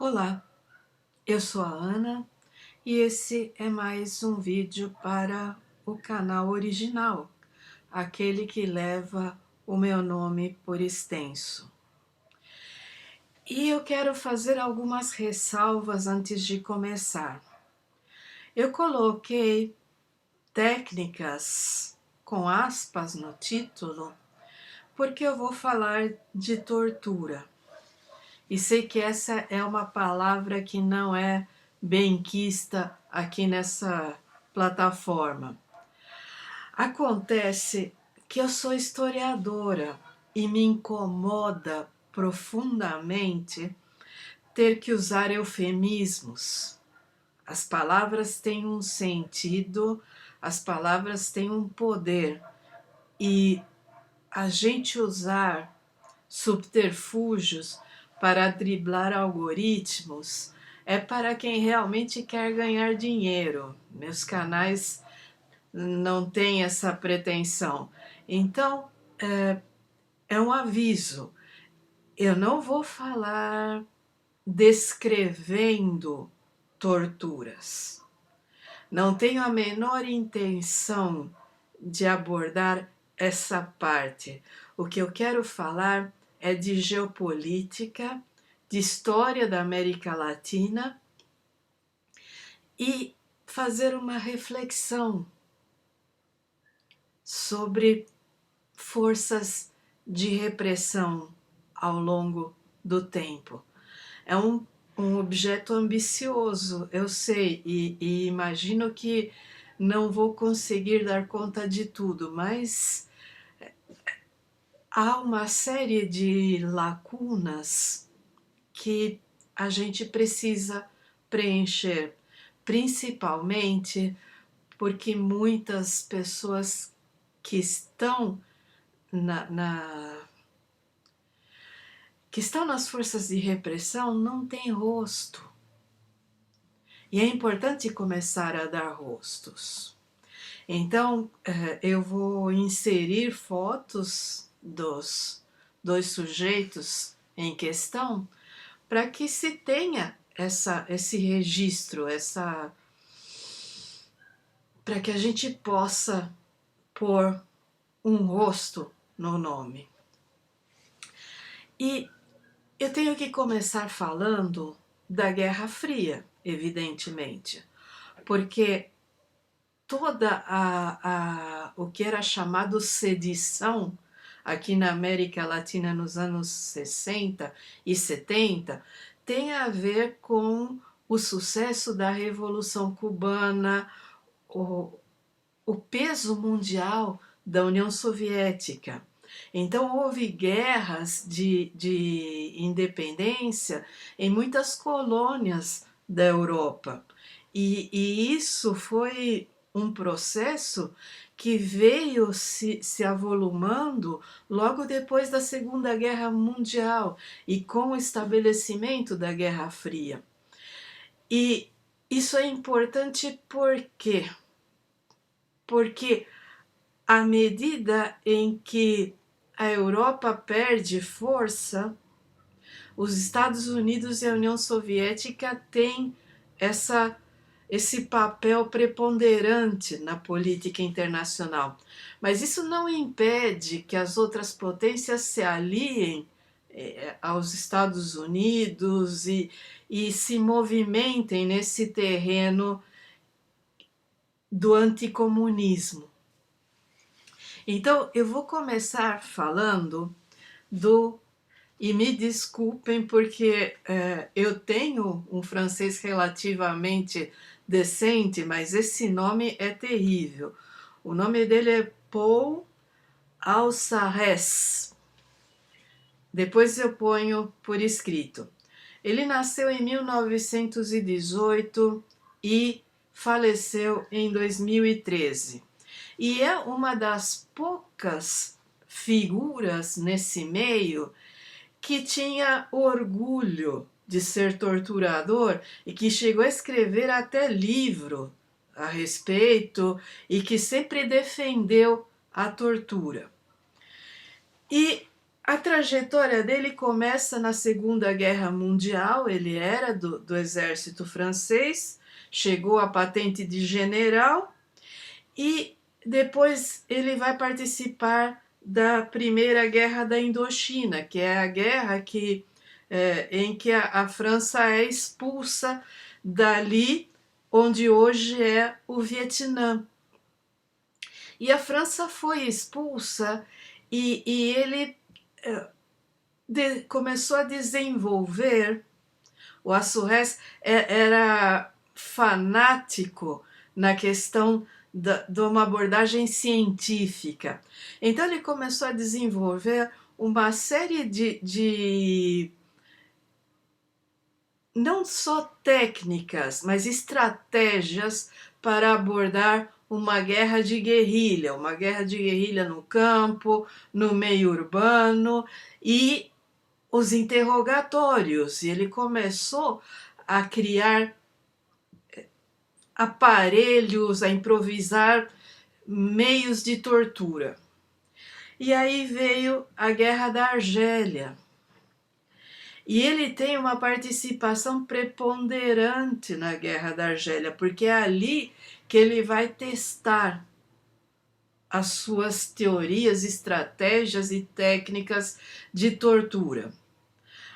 Olá, eu sou a Ana e esse é mais um vídeo para o canal original, aquele que leva o meu nome por extenso. E eu quero fazer algumas ressalvas antes de começar. Eu coloquei técnicas com aspas no título porque eu vou falar de tortura. E sei que essa é uma palavra que não é benquista aqui nessa plataforma. Acontece que eu sou historiadora e me incomoda profundamente ter que usar eufemismos. As palavras têm um sentido, as palavras têm um poder e a gente usar subterfúgios para driblar algoritmos é para quem realmente quer ganhar dinheiro. Meus canais não têm essa pretensão. Então, é um aviso. Eu não vou falar descrevendo torturas. Não tenho a menor intenção de abordar essa parte. O que eu quero falar é de geopolítica, de história da América Latina e fazer uma reflexão sobre forças de repressão ao longo do tempo. É um objeto ambicioso, eu sei, e imagino que não vou conseguir dar conta de tudo, mas há uma série de lacunas que a gente precisa preencher, principalmente porque muitas pessoas que estão que estão nas forças de repressão não têm rosto. E é importante começar a dar rostos. Então, eu vou inserir fotos dos dois sujeitos em questão para que se tenha esse registro, para que a gente possa pôr um rosto no nome. E eu tenho que começar falando da Guerra Fria, evidentemente, porque toda o que era chamado sedição aqui na América Latina nos anos 60 e 70 tem a ver com o sucesso da Revolução Cubana, o peso mundial da União Soviética. Então houve guerras de independência em muitas colônias da Europa. E isso foi um processo que veio se avolumando logo depois da Segunda Guerra Mundial e com o estabelecimento da Guerra Fria. E isso é importante por quê? Porque à medida em que a Europa perde força, os Estados Unidos e a União Soviética têm esse papel preponderante na política internacional. Mas isso não impede que as outras potências se aliem aos Estados Unidos e se movimentem nesse terreno do anticomunismo. Então, eu vou começar falando e me desculpem porque eu tenho um francês relativamente decente, mas esse nome é terrível. O nome dele é Paul Alsarès. Depois eu ponho por escrito. Ele nasceu em 1918 e faleceu em 2013. E é uma das poucas figuras nesse meio que tinha orgulho de ser torturador e que chegou a escrever até livro a respeito e que sempre defendeu a tortura. E A trajetória dele começa na Segunda Guerra Mundial, ele era do exército francês, chegou à patente de general e depois ele vai participar da Primeira Guerra da Indochina, que é a guerra em que a França é expulsa dali onde hoje é o Vietnã. E a França foi expulsa e ele começou a desenvolver. O Assurés era fanático na questão de uma abordagem científica. Então ele começou a desenvolver uma série de não só técnicas, mas estratégias para abordar uma guerra de guerrilha no campo, no meio urbano e os interrogatórios. E ele começou a criar aparelhos, a improvisar meios de tortura. E aí veio a Guerra da Argélia. E ele tem uma participação preponderante na Guerra da Argélia, porque é ali que ele vai testar as suas teorias, estratégias e técnicas de tortura.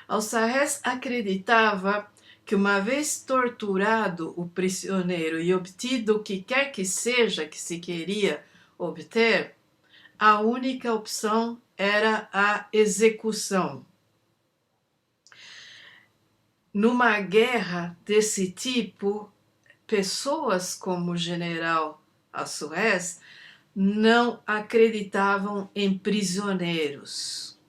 Alçarrés acreditava que, uma vez torturado o prisioneiro e obtido o que quer que seja que se queria obter, a única opção era a execução. Numa guerra desse tipo, pessoas como o general Assurés não acreditavam em prisioneiros,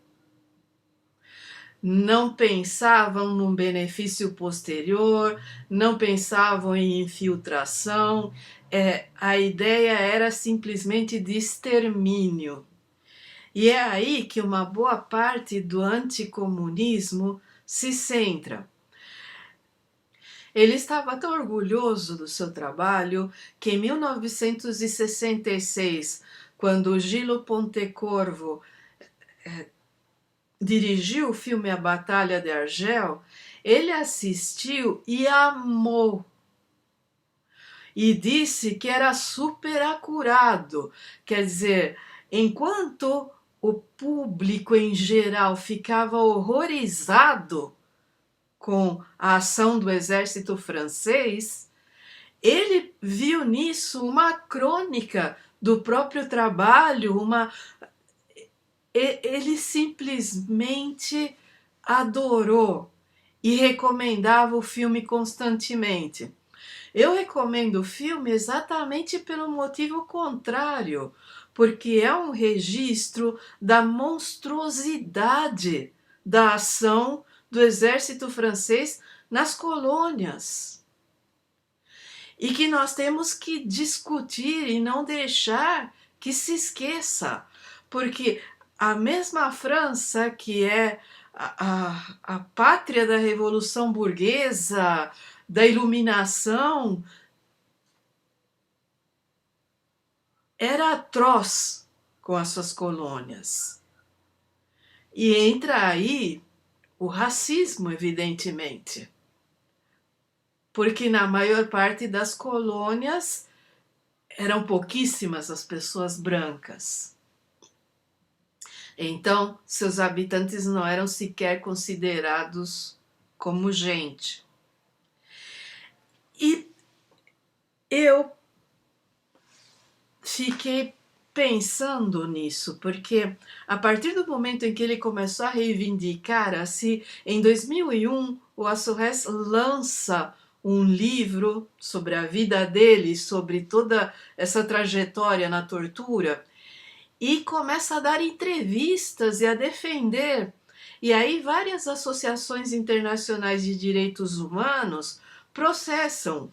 não pensavam num benefício posterior, não pensavam em infiltração, a ideia era simplesmente de extermínio. E é aí que uma boa parte do anticomunismo se centra. Ele estava tão orgulhoso do seu trabalho que, em 1966, quando Gillo Pontecorvo dirigiu o filme A Batalha de Argel, ele assistiu e amou. E disse que era super acurado. Quer dizer, enquanto o público em geral ficava horrorizado com a ação do exército francês, ele viu nisso uma crônica do próprio trabalho, ele simplesmente adorou e recomendava o filme constantemente. Eu recomendo o filme exatamente pelo motivo contrário, porque é um registro da monstruosidade da ação do exército francês nas colônias. E que nós temos que discutir e não deixar que se esqueça, porque a mesma França, que é a pátria da Revolução Burguesa, da Iluminação, era atroz com as suas colônias. E entra aí o racismo, evidentemente, porque na maior parte das colônias eram pouquíssimas as pessoas brancas. Então, seus habitantes não eram sequer considerados como gente. E eu fiquei pensando nisso, porque a partir do momento em que ele começou a reivindicar, assim, em 2001, o Assurés lança um livro sobre a vida dele, sobre toda essa trajetória na tortura, e começa a dar entrevistas e a defender. E aí várias associações internacionais de direitos humanos processam,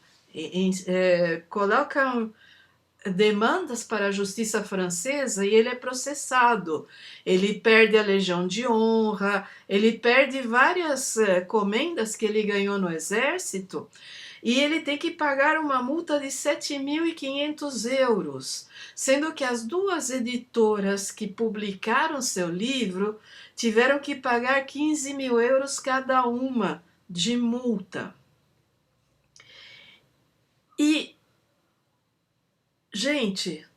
colocam demandas para a justiça francesa e ele é processado. Ele perde a Legião de Honra, ele perde várias comendas que ele ganhou no exército e ele tem que pagar uma multa de 7.500 euros, sendo que as duas editoras que publicaram seu livro tiveram que pagar 15 mil euros cada uma de multa. E, gente,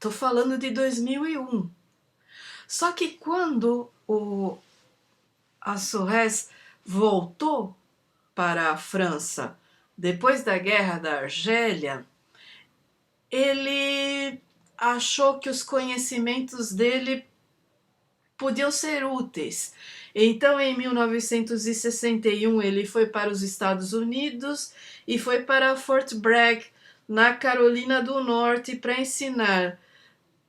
tô falando de 2001. Só que quando a Suez voltou para a França, depois da Guerra da Argélia, ele achou que os conhecimentos dele podiam ser úteis. Então, em 1961, ele foi para os Estados Unidos e foi para Fort Bragg, na Carolina do Norte, para ensinar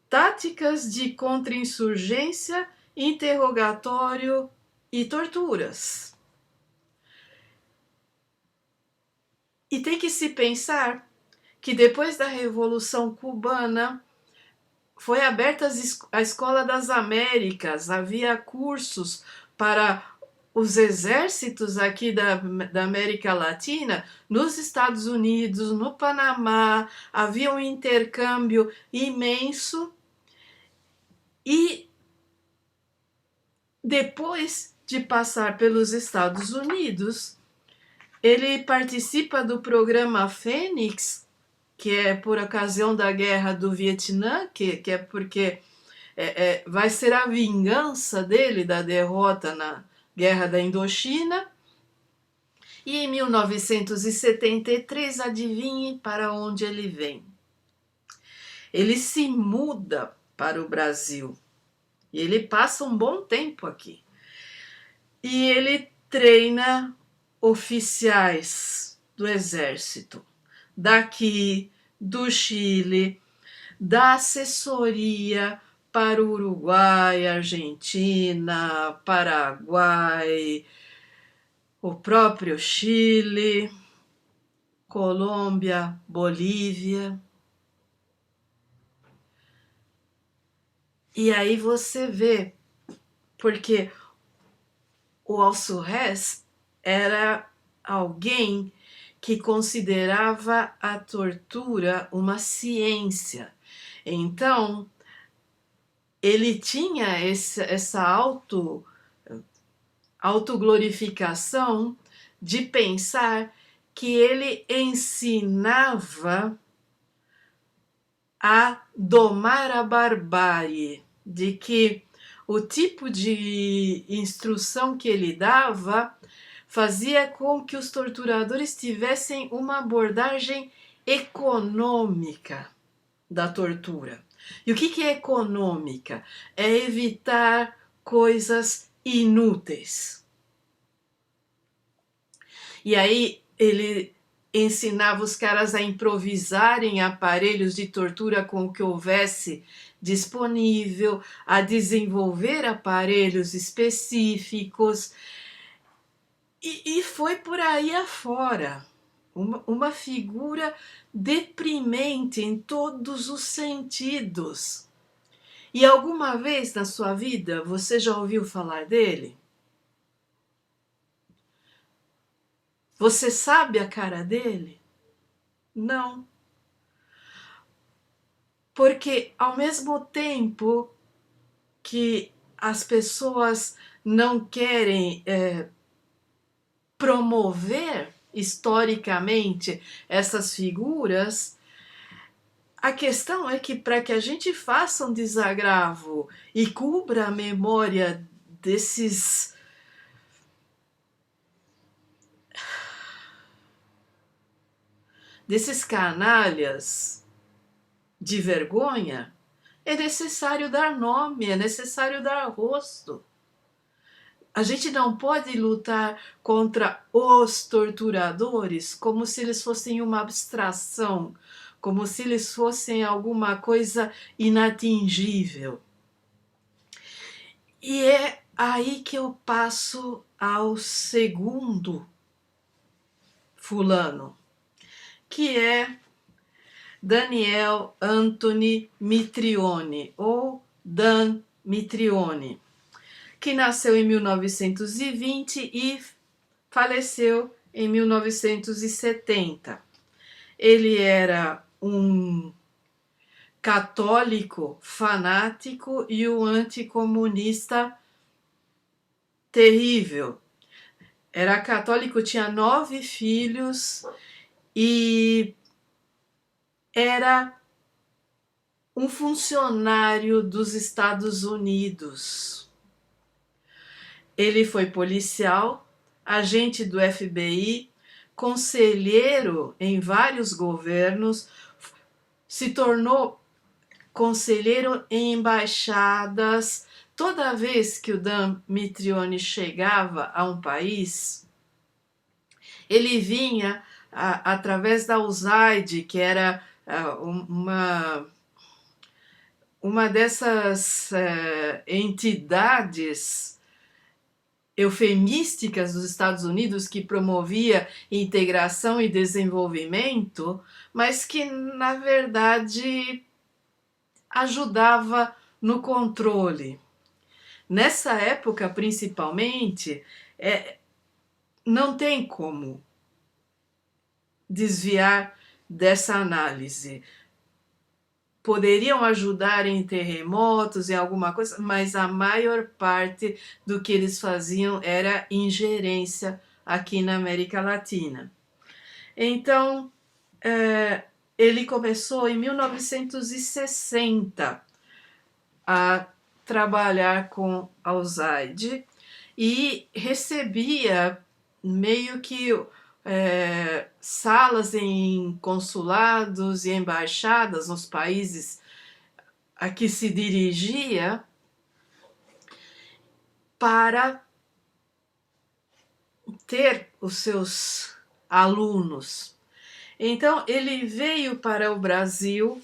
táticas de contra-insurgência, interrogatório e torturas. E tem que se pensar que depois da Revolução Cubana foi aberta a Escola das Américas, havia cursos para os exércitos aqui da América Latina, nos Estados Unidos, no Panamá, havia um intercâmbio imenso. E depois de passar pelos Estados Unidos, ele participa do programa Fênix, que é por ocasião da guerra do Vietnã, que é porque vai ser a vingança dele da derrota na guerra da Indochina. E em 1973, adivinhe para onde ele vem? Ele se muda para o Brasil e ele passa um bom tempo aqui. E ele treina oficiais do exército daqui, do Chile, da assessoria para o Uruguai, Argentina, Paraguai, o próprio Chile, Colômbia, Bolívia. E aí você vê, porque o Al-Suez era alguém que considerava a tortura uma ciência. Então, ele tinha essa autoglorificação de pensar que ele ensinava a domar a barbárie, de que o tipo de instrução que ele dava fazia com que os torturadores tivessem uma abordagem econômica da tortura. E o que é econômica? É evitar coisas inúteis. E aí ele ensinava os caras a improvisarem aparelhos de tortura com o que houvesse disponível, a desenvolver aparelhos específicos, e foi por aí afora. Uma figura deprimente em todos os sentidos. E alguma vez na sua vida você já ouviu falar dele? Você sabe a cara dele? Não. Porque ao mesmo tempo que as pessoas não querem promover historicamente essas figuras, a questão é que para que a gente faça um desagravo e cubra a memória desses canalhas de vergonha, é necessário dar nome, é necessário dar rosto. A gente não pode lutar contra os torturadores como se eles fossem uma abstração, como se eles fossem alguma coisa inatingível. E é aí que eu passo ao segundo fulano, que é Daniel Anthony Mitrione, ou Dan Mitrione, que nasceu em 1920 e faleceu em 1970. Ele era um católico fanático e um anticomunista terrível. Era católico, tinha 9 filhos e era um funcionário dos Estados Unidos. Ele foi policial, agente do FBI, conselheiro em vários governos, se tornou conselheiro em embaixadas. Toda vez que o Dan Mitrione chegava a um país, ele vinha através da USAID, que era uma dessas entidades eufemísticas dos Estados Unidos que promovia integração e desenvolvimento, mas que, na verdade, ajudava no controle. Nessa época, principalmente, não tem como desviar dessa análise. Poderiam ajudar em terremotos, em alguma coisa, mas a maior parte do que eles faziam era ingerência aqui na América Latina. Então, ele começou em 1960 a trabalhar com a USAID e recebia meio que salas em consulados e embaixadas nos países a que se dirigia para ter os seus alunos. Então, ele veio para o Brasil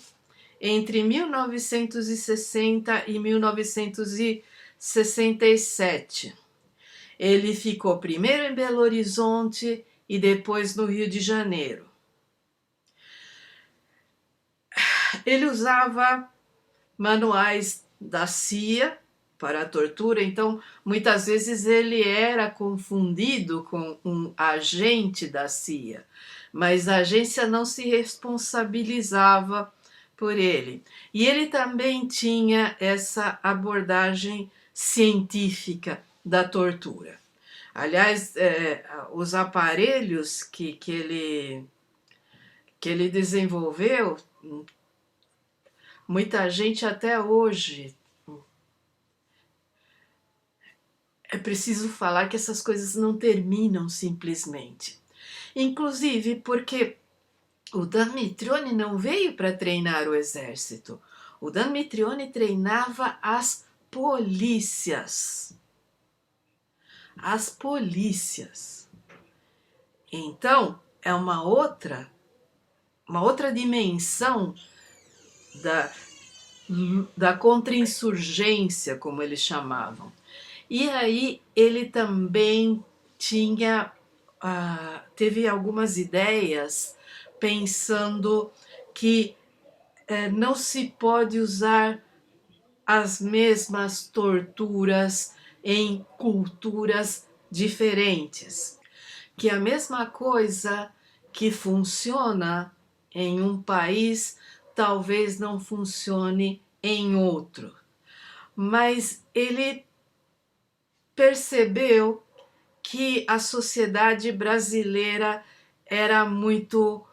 entre 1960 e 1967. Ele ficou primeiro em Belo Horizonte e depois no Rio de Janeiro. Ele usava manuais da CIA para a tortura, então muitas vezes ele era confundido com um agente da CIA, mas a agência não se responsabilizava por ele. E ele também tinha essa abordagem científica da tortura. Aliás, os aparelhos que ele desenvolveu, muita gente até hoje. É preciso falar que essas coisas não terminam simplesmente. Inclusive porque o Dan Mitrione não veio para treinar o exército. O Dan Mitrione treinava as polícias. As polícias. Então, é uma outra dimensão da contra-insurgência, como eles chamavam. E aí ele também teve algumas ideias pensando que não se pode usar as mesmas torturas em culturas diferentes. Que a mesma coisa que funciona em um país talvez não funcione em outro. Mas ele percebeu que a sociedade brasileira era muito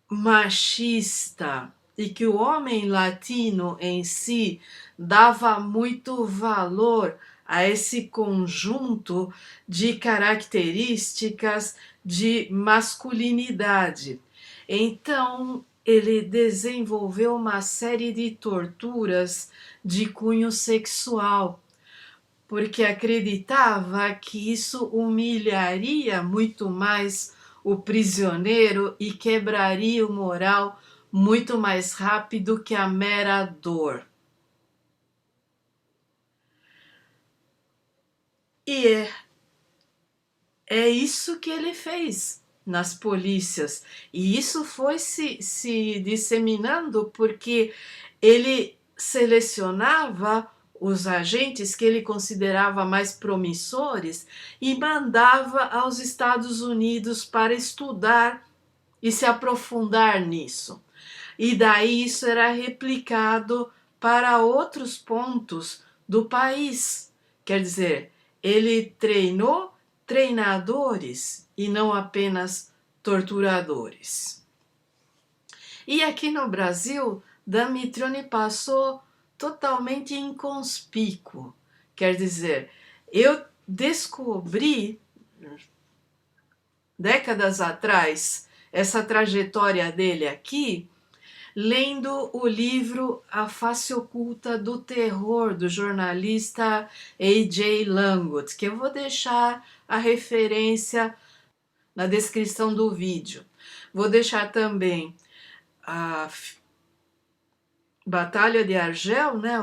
machista e que o homem latino em si dava muito valor a esse conjunto de características de masculinidade. Então, ele desenvolveu uma série de torturas de cunho sexual, porque acreditava que isso humilharia muito mais o prisioneiro e quebraria o moral muito mais rápido que a mera dor. E é isso que ele fez nas polícias. E isso foi se disseminando porque ele selecionava os agentes que ele considerava mais promissores e mandava aos Estados Unidos para estudar e se aprofundar nisso. E daí isso era replicado para outros pontos do país. Quer dizer, ele treinou treinadores e não apenas torturadores. E aqui no Brasil, Damitrone passou totalmente inconspícuo. Quer dizer, eu descobri, décadas atrás, essa trajetória dele aqui, lendo o livro A Face Oculta do Terror, do jornalista A.J. Langut, que eu vou deixar a referência na descrição do vídeo. Vou deixar também a Batalha de Argel, né,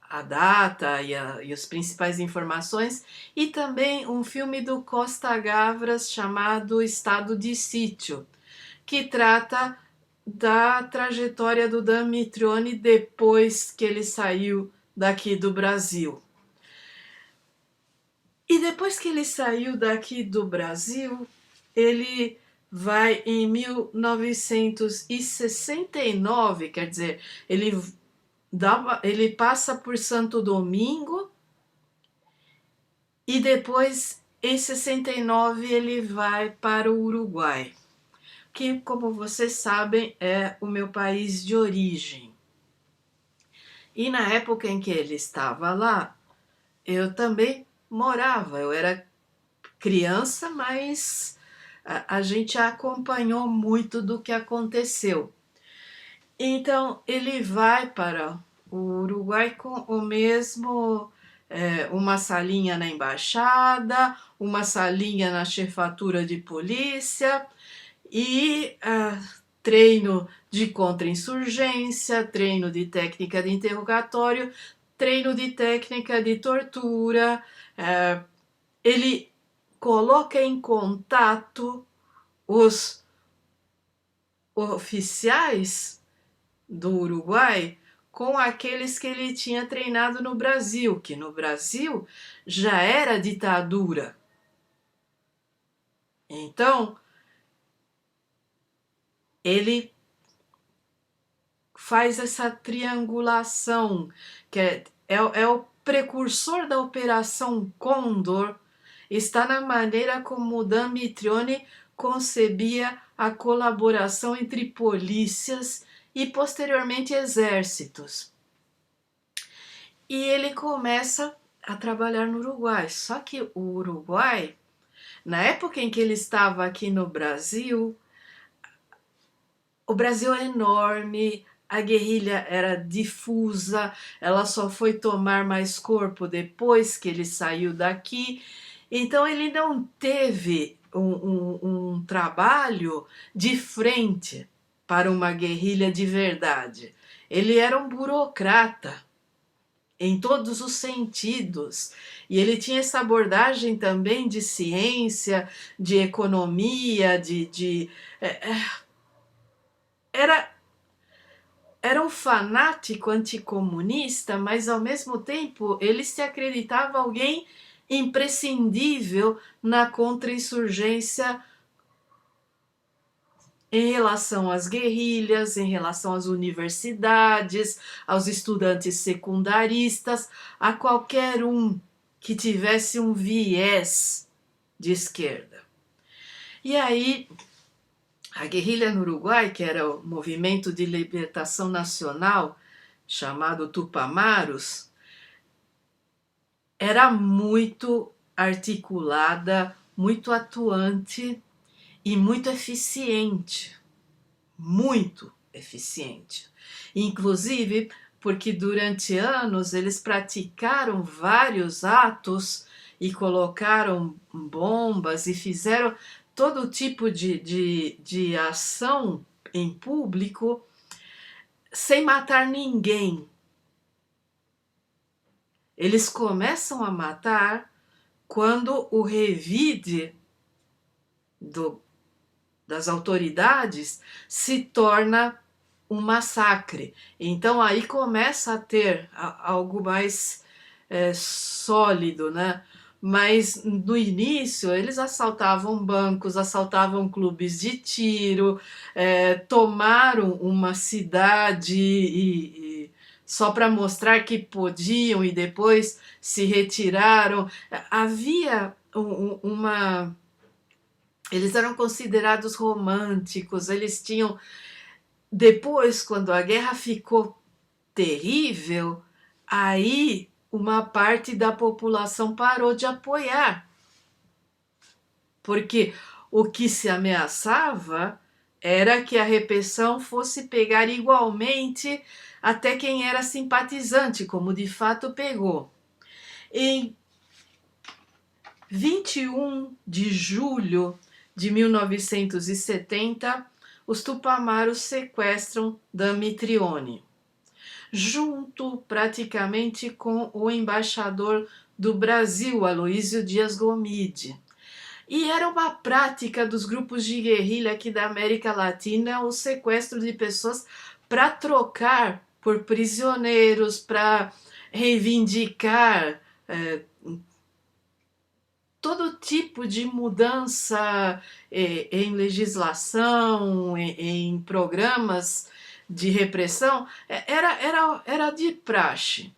a data e as principais informações, e também um filme do Costa Gavras chamado Estado de Sítio, que trata da trajetória do Damitrone depois que ele saiu daqui do Brasil. E depois que ele saiu daqui do Brasil, ele vai em 1969, quer dizer, ele passa por Santo Domingo e depois, em 69, ele vai para o Uruguai, que, como vocês sabem, é o meu país de origem. E na época em que ele estava lá, eu também morava, eu era criança, mas a gente acompanhou muito do que aconteceu. Então ele vai para o Uruguai com o mesmo, uma salinha na embaixada, uma salinha na chefatura de polícia e treino de contra-insurgência, treino de técnica de interrogatório, treino de técnica de tortura. Ele coloca em contato os oficiais do Uruguai com aqueles que ele tinha treinado no Brasil, que no Brasil já era ditadura. Então, ele faz essa triangulação, que é o precursor da Operação Condor, está na maneira como o Damitrone concebia a colaboração entre polícias e posteriormente exércitos. E ele começa a trabalhar no Uruguai, só que o Uruguai, na época em que ele estava aqui no Brasil, o Brasil é enorme, a guerrilha era difusa, ela só foi tomar mais corpo depois que ele saiu daqui, então ele não teve um trabalho de frente para uma guerrilha de verdade. Ele era um burocrata em todos os sentidos, e ele tinha essa abordagem também de ciência, de economia, era um fanático anticomunista, mas ao mesmo tempo ele se acreditava alguém imprescindível na contra-insurgência em relação às guerrilhas, em relação às universidades, aos estudantes secundaristas, a qualquer um que tivesse um viés de esquerda. E aí, a guerrilha no Uruguai, que era o Movimento de Libertação Nacional, chamado Tupamaros, era muito articulada, muito atuante e muito eficiente. Muito eficiente. Inclusive porque durante anos eles praticaram vários atos e colocaram bombas e fizeram todo tipo de ação em público sem matar ninguém. Eles começam a matar quando o revide das autoridades se torna um massacre. Então aí começa a ter algo mais sólido, né? Mas no início eles assaltavam bancos, assaltavam clubes de tiro, tomaram uma cidade e só para mostrar que podiam e depois se retiraram. Havia uma... Eles eram considerados românticos, eles tinham... Depois, quando a guerra ficou terrível, aí uma parte da população parou de apoiar, porque o que se ameaçava era que a repressão fosse pegar igualmente até quem era simpatizante, como de fato pegou. Em 21 de julho de 1970, os Tupamaros sequestram Damitrione, junto praticamente com o embaixador do Brasil, Aloísio Dias Gomide. E era uma prática dos grupos de guerrilha aqui da América Latina o sequestro de pessoas para trocar por prisioneiros, para reivindicar todo tipo de mudança em legislação, em programas de repressão, era de praxe.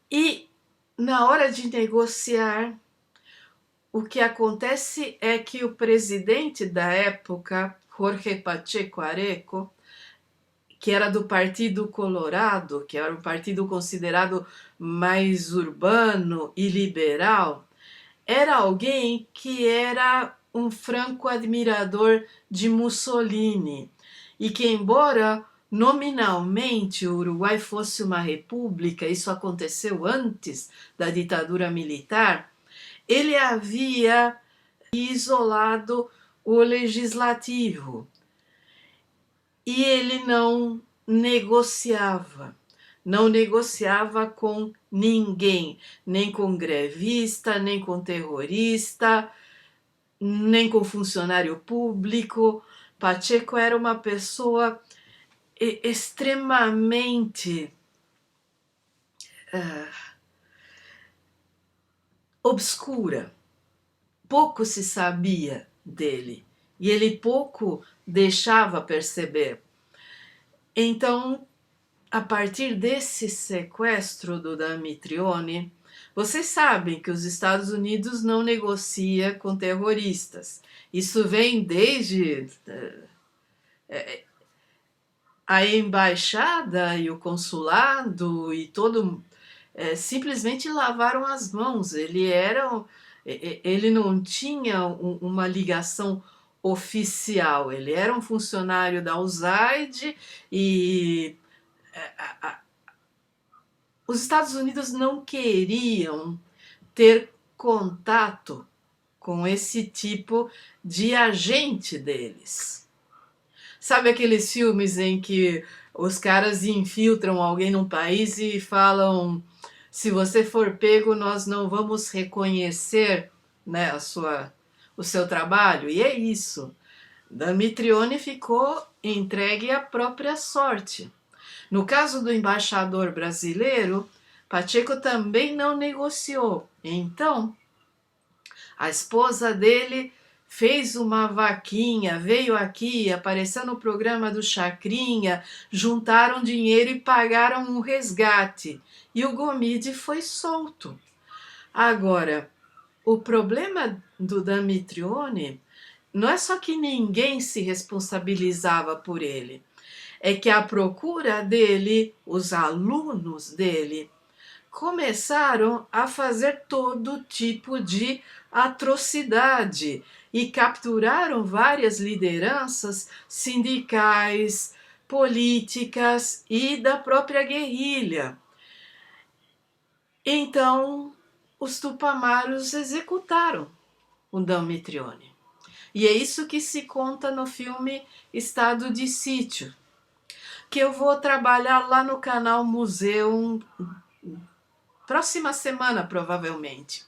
E na hora de negociar, o que acontece é que o presidente da época, Jorge Pacheco Areco, que era do Partido Colorado, que era um partido considerado mais urbano e liberal, era alguém que era um franco admirador de Mussolini e que, embora nominalmente o Uruguai fosse uma república, isso aconteceu antes da ditadura militar, ele havia isolado o legislativo e ele não negociava com ninguém, nem com grevista, nem com terrorista, nem com funcionário público. Pacheco era uma pessoa extremamente obscura. Pouco se sabia dele e ele pouco deixava perceber. Então, a partir desse sequestro do Damitrione, vocês sabem que os Estados Unidos não negocia com terroristas. Isso vem desde a embaixada e o consulado e todo simplesmente lavaram as mãos. Ele não tinha uma ligação oficial. Ele era um funcionário da USAID e os Estados Unidos não queriam ter contato com esse tipo de agente deles. Sabe aqueles filmes em que os caras infiltram alguém num país e falam: se você for pego, nós não vamos reconhecer, né, o seu trabalho? E é isso. Damitrione ficou entregue à própria sorte. No caso do embaixador brasileiro, Pacheco também não negociou. Então, a esposa dele fez uma vaquinha, veio aqui, apareceu no programa do Chacrinha, juntaram dinheiro e pagaram um resgate. E o Gomide foi solto. Agora, o problema do Damitrione não é só que ninguém se responsabilizava por ele, é que a procura dele, os alunos dele, começaram a fazer todo tipo de atrocidade e capturaram várias lideranças sindicais, políticas e da própria guerrilha. Então, os Tupamaros executaram o Damitrione. E é isso que se conta no filme Estado de Sítio, que eu vou trabalhar lá no canal Museu próxima semana, provavelmente.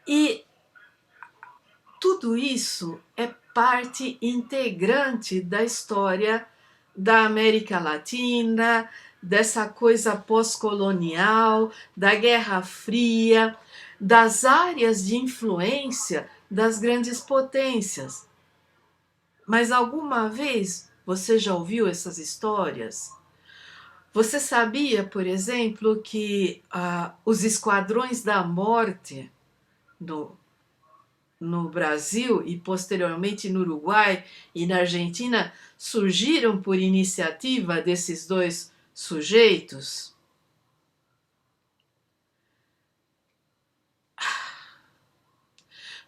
E tudo isso é parte integrante da história da América Latina, dessa coisa pós-colonial, da Guerra Fria, das áreas de influência das grandes potências. Mas alguma vez Você já ouviu essas histórias? Você sabia, por exemplo, que os esquadrões da morte no, no Brasil e posteriormente no Uruguai e na Argentina surgiram por iniciativa desses dois sujeitos?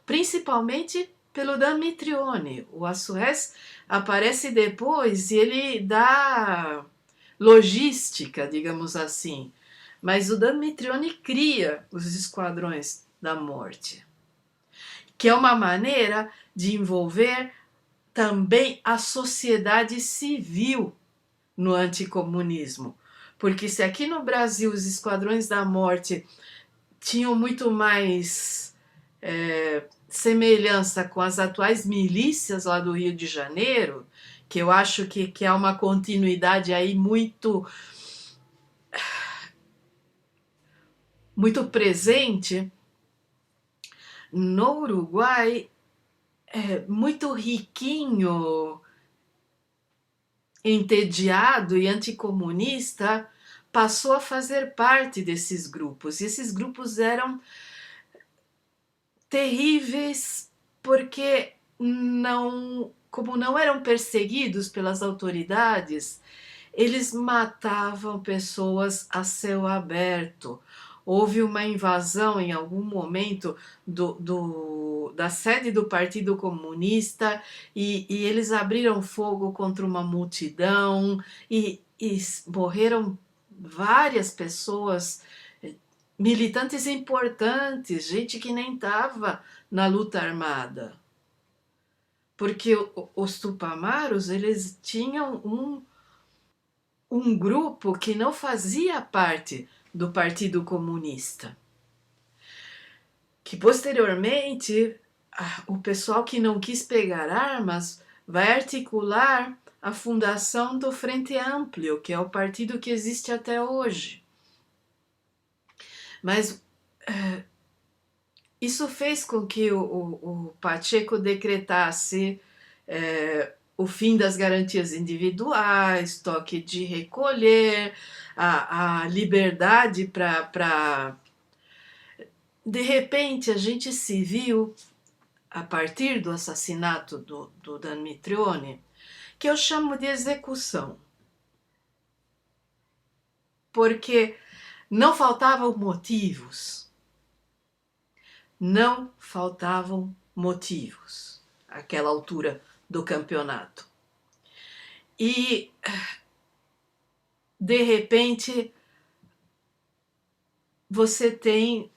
Principalmente pelo Damitrione. O Assués aparece depois e ele dá logística, digamos assim. Mas o Damitrione cria os esquadrões da morte, que é uma maneira de envolver também a sociedade civil no anticomunismo. Porque se aqui no Brasil os esquadrões da morte tinham muito mais semelhança com as atuais milícias lá do Rio de Janeiro, que eu acho que há uma continuidade aí muito presente, no Uruguai é muito riquinho, entediado e anticomunista passou a fazer parte desses grupos. E esses grupos eram terríveis porque como não eram perseguidos pelas autoridades, eles matavam pessoas a céu aberto. Houve uma invasão em algum momento da sede do Partido Comunista e eles abriram fogo contra uma multidão e morreram várias pessoas, militantes importantes, gente que nem estava na luta armada. Porque os Tupamaros, eles tinham um grupo que não fazia parte do Partido Comunista. Que posteriormente o pessoal que não quis pegar armas vai articular a fundação do Frente Amplio, que é o partido que existe até hoje. Mas isso fez com que o Pacheco decretasse o fim das garantias individuais, toque de recolher, a liberdade para. De repente, a gente se viu, a partir do assassinato do Damitrione, que eu chamo de execução. Porque não faltavam motivos. Não faltavam motivos àquela altura do campeonato. E, de repente, você tem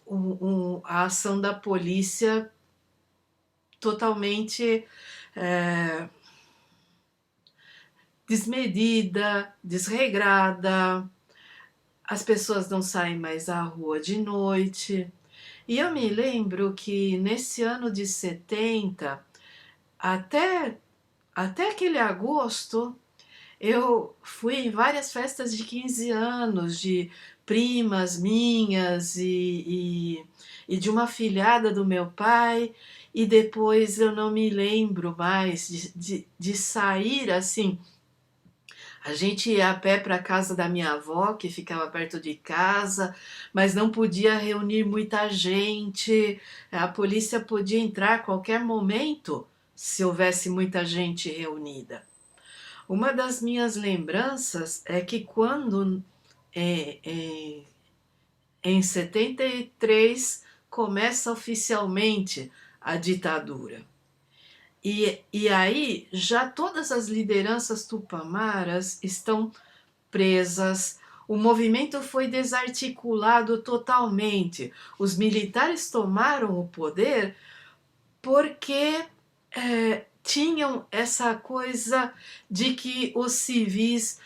a ação da polícia totalmente desmedida, desregrada, as pessoas não saem mais à rua de noite. E eu me lembro que nesse ano de 70, até aquele agosto, eu fui em várias festas de 15 anos, de primas minhas e de uma filhada do meu pai, e depois eu não me lembro mais de sair assim. A gente ia a pé para a casa da minha avó, que ficava perto de casa, mas não podia reunir muita gente. A polícia podia entrar a qualquer momento se houvesse muita gente reunida. Uma das minhas lembranças é que quando em 73 começa oficialmente a ditadura. E aí já todas as lideranças tupamaras estão presas, o movimento foi desarticulado totalmente. Os militares tomaram o poder porque tinham essa coisa de que os civis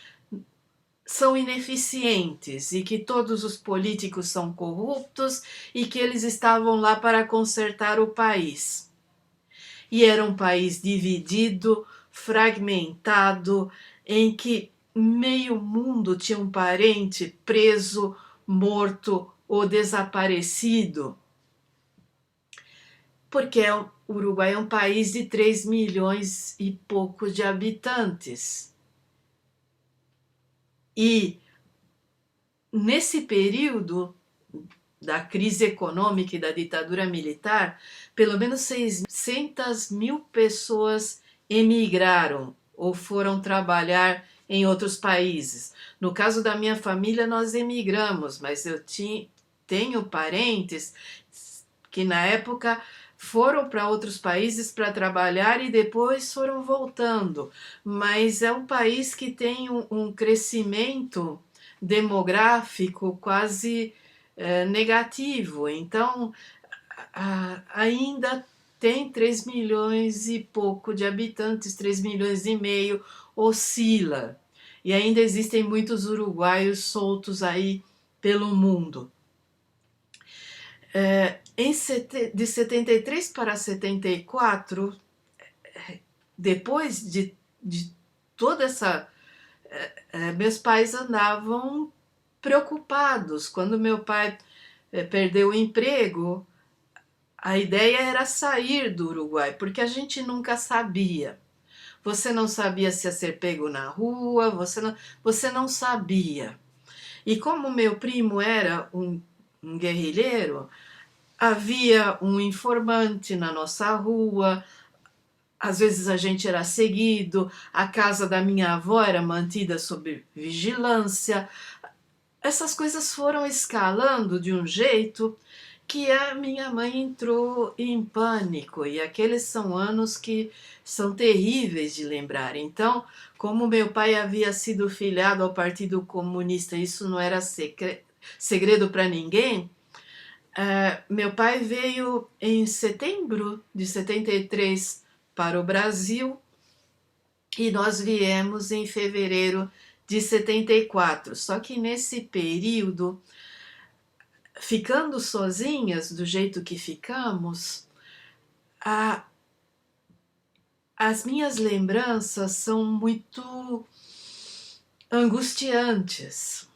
são ineficientes e que todos os políticos são corruptos e que eles estavam lá para consertar o país. E era um país dividido, fragmentado, em que meio mundo tinha um parente preso, morto ou desaparecido. porque o Uruguai é um país de 3 milhões e pouco de habitantes. E nesse período da crise econômica e da ditadura militar, pelo menos 600 mil pessoas emigraram ou foram trabalhar em outros países. No caso da minha família, nós emigramos, mas eu tenho parentes que na época foram para outros países para trabalhar e depois foram voltando. Mas é um país que tem um crescimento demográfico quase negativo. Então, ainda tem 3 milhões e pouco de habitantes, 3 milhões e meio, oscila. E ainda existem muitos uruguaios soltos aí pelo mundo. De 73 para 74, depois de toda essa... meus pais andavam preocupados. Quando meu pai perdeu o emprego, a ideia era sair do Uruguai, porque a gente nunca sabia. Você não sabia se ia ser pego na rua, você não sabia. E como meu primo era um guerrilheiro, havia um informante na nossa rua, às vezes a gente era seguido, a casa da minha avó era mantida sob vigilância. Essas coisas foram escalando de um jeito que a minha mãe entrou em pânico, e aqueles são anos que são terríveis de lembrar. Então, como meu pai havia sido filiado ao Partido Comunista, isso não era segredo para ninguém. Meu pai veio em setembro de 73 para o Brasil e nós viemos em fevereiro de 74. Só que nesse período, ficando sozinhas do jeito que ficamos, as minhas lembranças são muito angustiantes.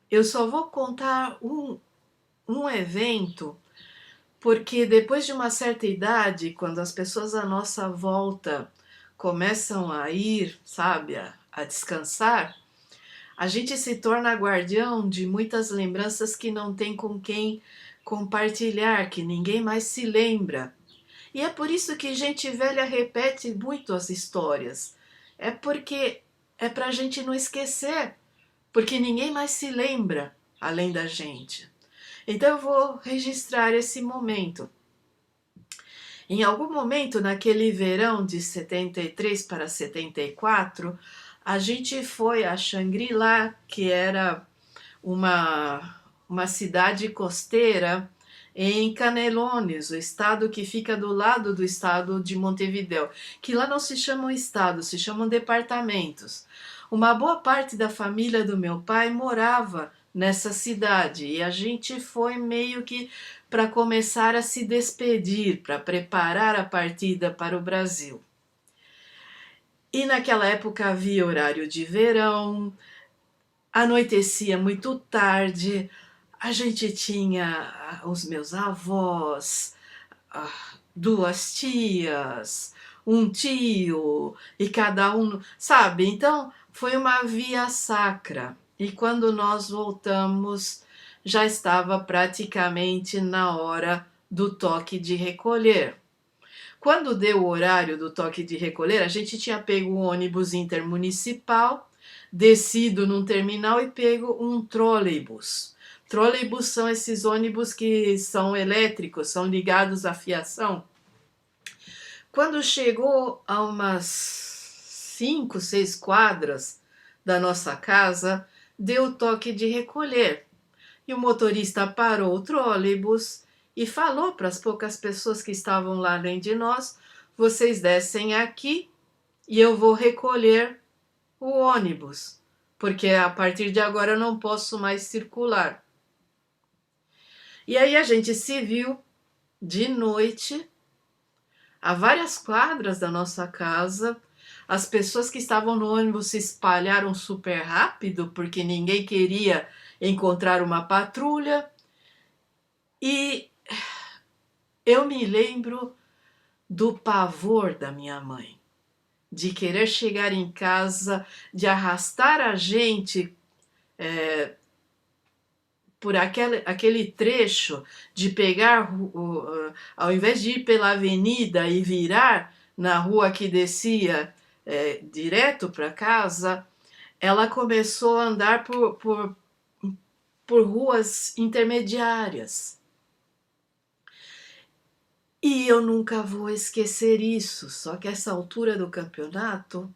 Eu só vou contar um evento, porque depois de uma certa idade, quando as pessoas à nossa volta começam a ir, sabe, a descansar, a gente se torna guardião de muitas lembranças que não tem com quem compartilhar, que ninguém mais se lembra. E é por isso que gente velha repete muito as histórias. É porque é pra gente não esquecer, porque ninguém mais se lembra além da gente. Então eu vou registrar esse momento. Em algum momento, naquele verão de 73 para 74, a gente foi a Xangri-Lá, que era uma cidade costeira em Canelones, o estado que fica do lado do estado de Montevidéu, que lá não se chamam estados, se chamam departamentos. Uma boa parte da família do meu pai morava nessa cidade e a gente foi meio que para começar a se despedir, para preparar a partida para o Brasil. E naquela época havia horário de verão, anoitecia muito tarde, a gente tinha os meus avós, duas tias, um tio, e cada um, sabe? Então foi uma via sacra. E quando nós voltamos, já estava praticamente na hora do toque de recolher. Quando deu o horário do toque de recolher, a gente tinha pego um ônibus intermunicipal, descido num terminal e pego um trolleybus. Trolleybus são esses ônibus que são elétricos, são ligados à fiação. Quando chegou a umas 5, 6 quadras da nossa casa, deu o toque de recolher. E o motorista parou o trolleybus e falou para as poucas pessoas que estavam lá além de nós: vocês descem aqui e eu vou recolher o ônibus, porque a partir de agora eu não posso mais circular. E aí a gente se viu de noite, a várias quadras da nossa casa. As pessoas que estavam no ônibus se espalharam super rápido, porque ninguém queria encontrar uma patrulha. E eu me lembro do pavor da minha mãe, de querer chegar em casa, de arrastar a gente por aquele trecho, de pegar, ao invés de ir pela avenida e virar na rua que descia direto para casa, ela começou a andar por ruas intermediárias. E eu nunca vou esquecer isso, só que essa altura do campeonato,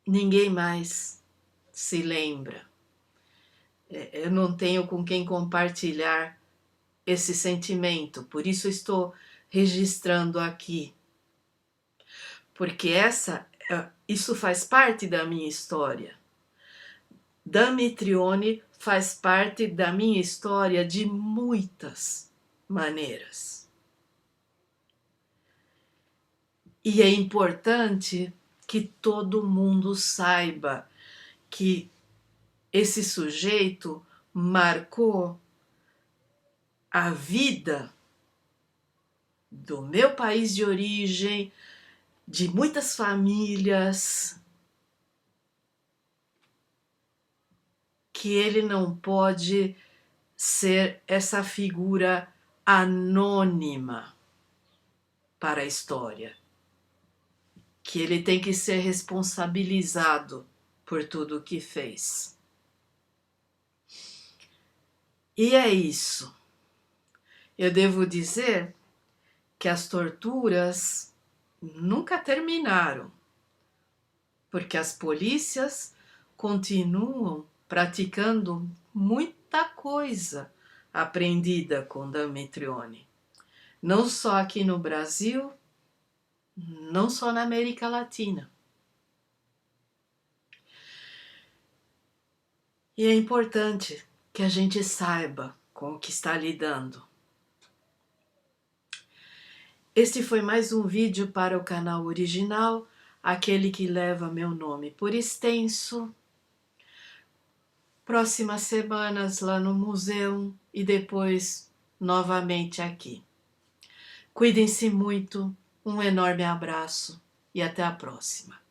ninguém mais se lembra. Eu não tenho com quem compartilhar esse sentimento, por isso estou registrando aqui. Porque isso faz parte da minha história. Damitrione faz parte da minha história de muitas maneiras. E é importante que todo mundo saiba que esse sujeito marcou a vida do meu país de origem, de muitas famílias, que ele não pode ser essa figura anônima para a história, que ele tem que ser responsabilizado por tudo o que fez. E é isso. Eu devo dizer que as torturas nunca terminaram, porque as polícias continuam praticando muita coisa aprendida com Damitrione. Não só aqui no Brasil, não só na América Latina. E é importante que a gente saiba com o que está lidando. Este foi mais um vídeo para o canal original, aquele que leva meu nome por extenso. Próximas semanas lá no museu e depois novamente aqui. Cuidem-se muito, um enorme abraço e até a próxima.